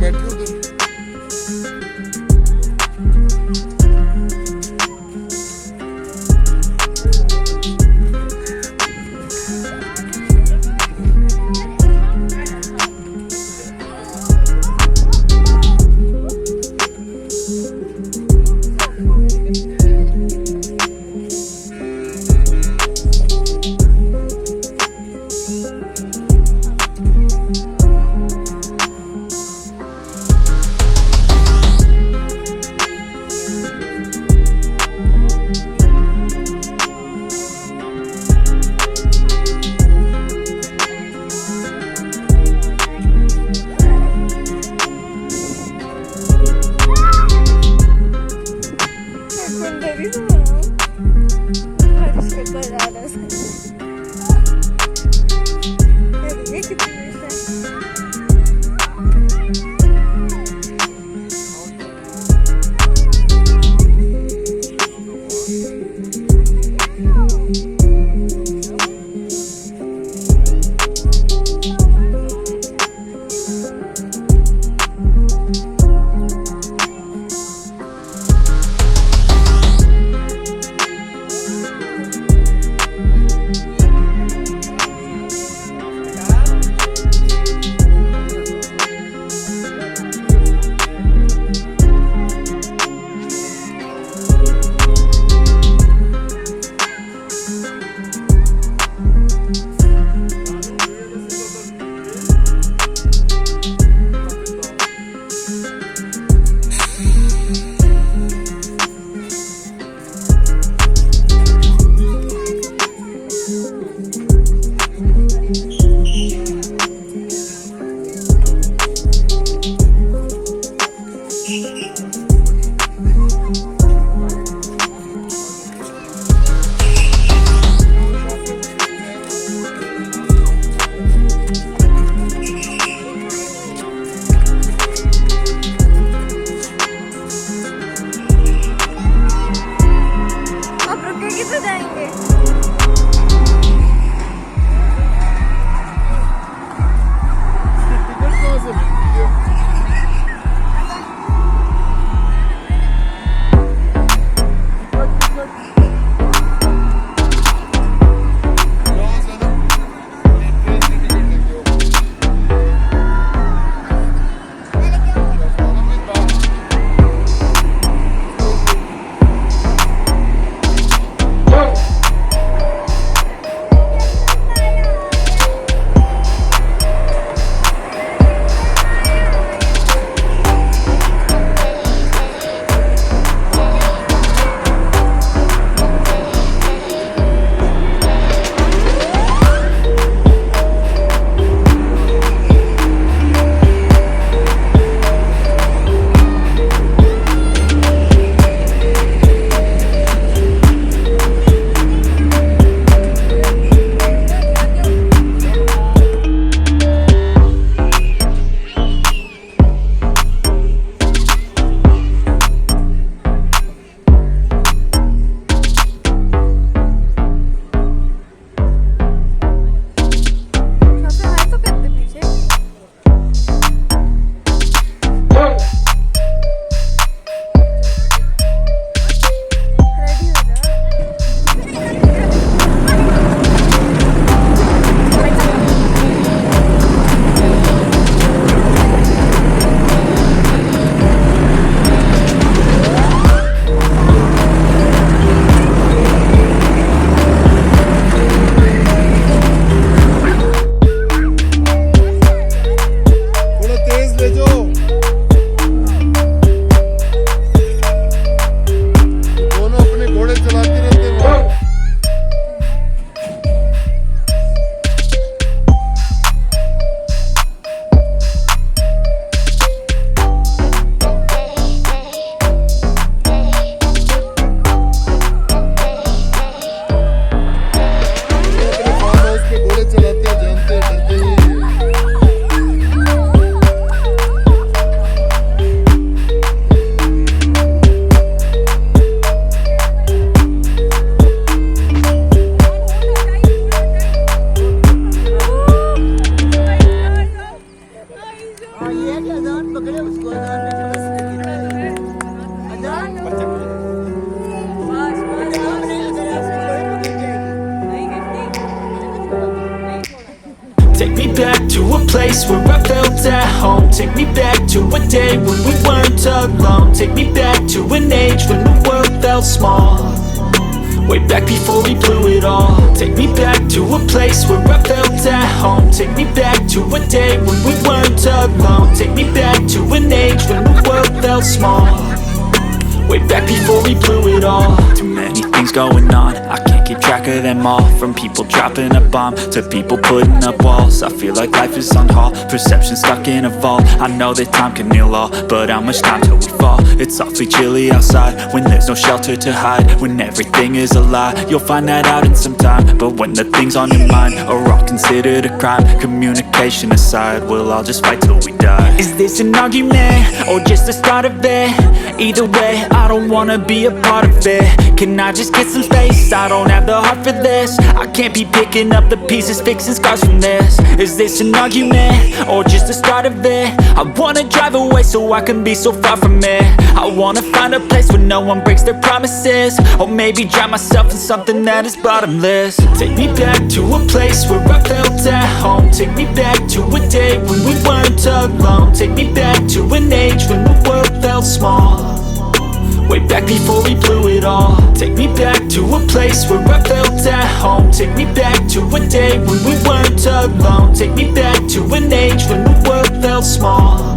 बैठे उधर। ये क्या Take me back to a place where I felt at home. Take me back to a day when we weren't alone. Take me back to an age when the world felt small. Way back before we blew it all. Take me back to a place where I felt at home. Take me back to a day when we weren't alone. Take me back to an age when the world felt small. Way back before we blew it all. Too many things going on, I can't keep track of them all. From people dropping a bomb to people putting up walls. I feel like life is on hold, perception stuck in a vault. I know that time can heal all, but how much time till we fall? It's awfully chilly outside when there's no shelter to hide. When everything is a lie, you'll find that out in some time. But when the things on your mind are all considered a crime, communication aside, we'll all just fight till we die. Is this an argument or just the start of it? Either way, I don't wanna be a part of it. Can I just get some space? I don't have the heart for this. I can't be picking up the pieces, fixing scars from this. Is this an argument or just the start of it? I wanna drive away so I can be so far from it. I wanna find a place where no one breaks their promises. Or maybe drown myself in something that is bottomless. Take me back to a place where I felt at home. Take me back to a day when we weren't alone. Take me back to an age when the world felt small. Way back before we blew it all. Take me back to a place where I felt at home. Take me back to a day when we weren't alone. Take me back to an age when the world felt small.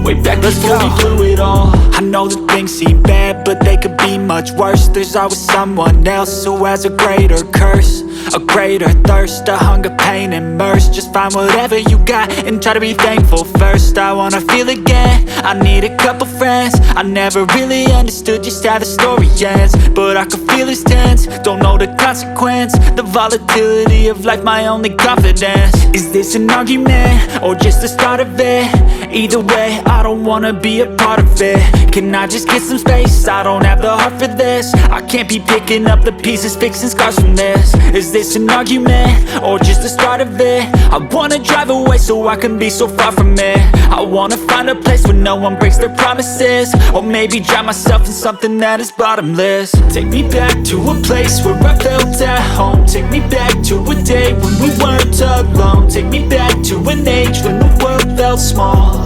Way back before we blew it all. I know that things seem bad, but they could be much worse. There's always someone else who has a greater curse, a greater thirst, a hunger, pain, and mercy. Just find whatever you got and try to be thankful first. I wanna feel again, I need a couple friends. I never really understood just how the story ends, but I can feel it's tense, don't know the consequence. The volatility of life, my only confidence. Is this an argument or just the start of it? Either way, I don't wanna be a part of it. Can I just get some space? I don't have the heart for this. I can't be picking up the pieces, fixing scars from this. Is this an argument or just the start of it? I wanna drive away so I can be so far from it. I wanna find a place where no one breaks their promises. Or maybe drown myself in something that is bottomless. Take me back to a place where I felt at home. Take me back to a day when we weren't alone. Take me back to an age when the world felt small.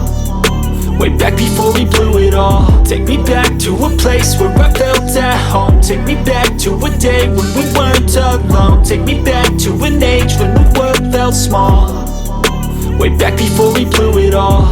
Way back before we blew it all. Take me back to a place where I felt at home. Take me back to a day when we weren't alone. Take me back to an age when the world felt small. Way back before we blew it all.